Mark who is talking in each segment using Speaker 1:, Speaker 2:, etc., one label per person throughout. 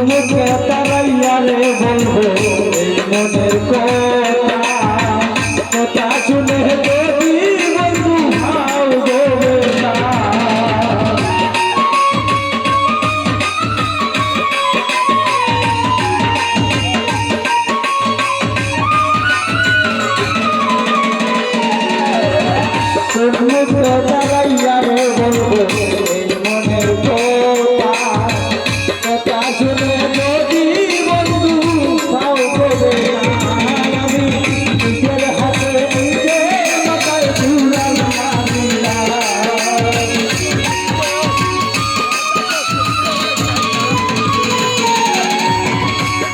Speaker 1: মুখে তারাইয়া রে বলবো এই মনের কথা শুনে যদি বন্ধু ভাও দেবে না মুখে তারাইয়া রে বলবো এই মনের কথা শুনে যদি বন্ধু ভাও দেবে না আমি নিজের হাতে নিজে মাথায় চূড়াল মারিলা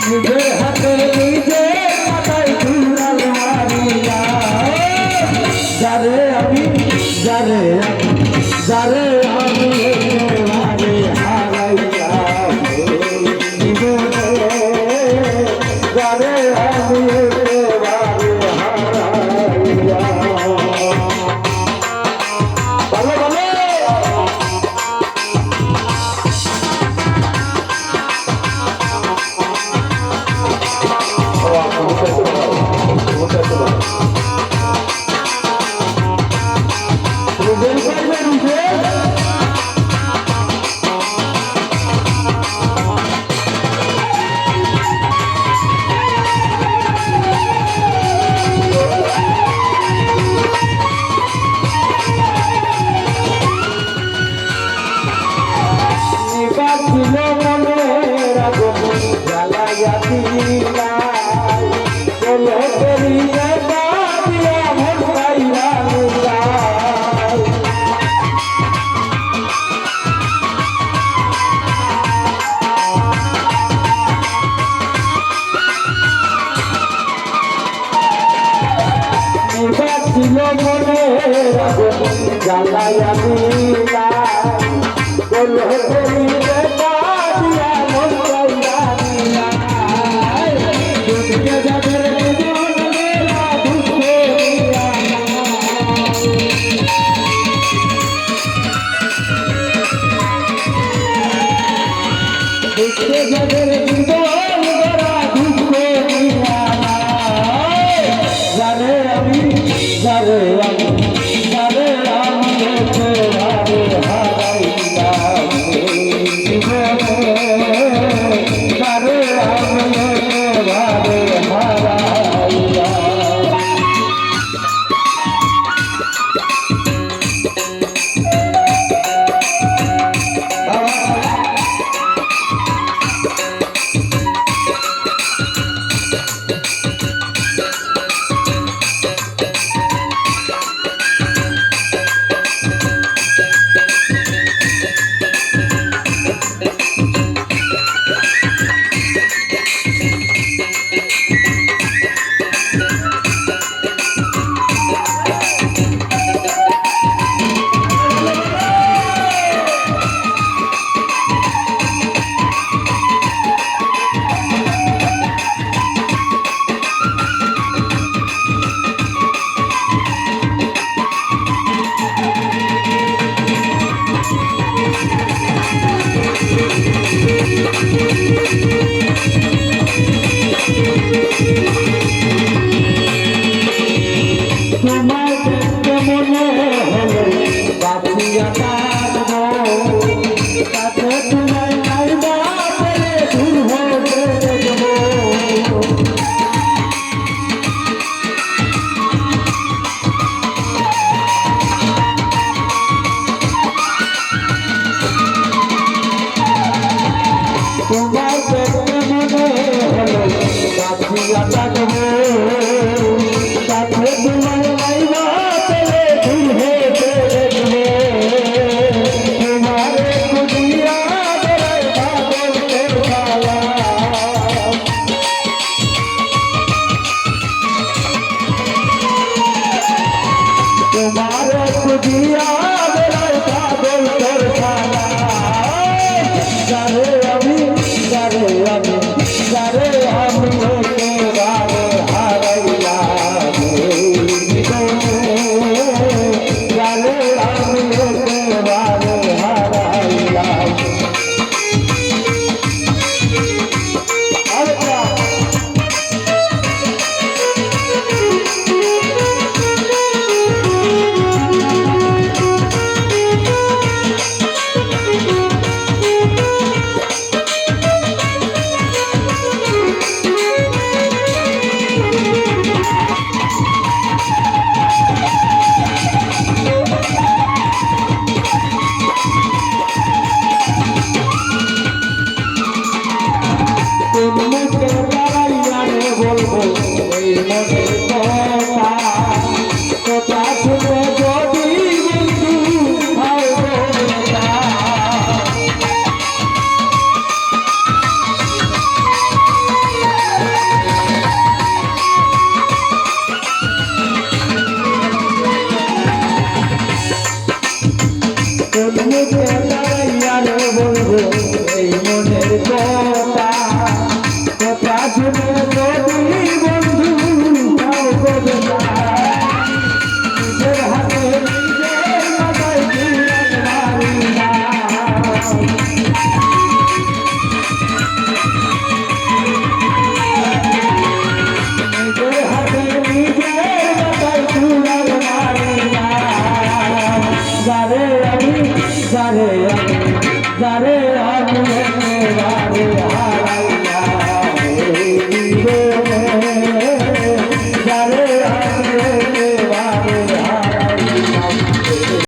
Speaker 1: নিজের হাতে নিজে মাথায় চূড়াল মারিলা যারে আমি যারে আমি একেবারে হারাইয়া জীবনে যারে আমি একেবারে হারাইয়া ভালো ভালো ছিল মনে জ্বালাইয়া দিলাই বলো করিলে পারিয়া মন চাইলা দুঃখে যাদের জীবন মেলা দুঃখে দুঃখে যাদের জীবন মেলা দুঃখে জানে আমি যারে আমি একেবারে হারাইলাম জীবনে যারে আমি একেবারে হারাইলাম তোমার দেখতে মনে হলো বাঁচিয়া থাকবো তাতে তোমায় নাইবা পেলে দূর হতে দেখবো তোমার দেখতে মনে হলো বাঁচিয়া থাকবো তাতে তোমায় নাইবা পেলে দূর হতে দেখবো তোমারে খুঁজিয়া তারে আমি একেবারে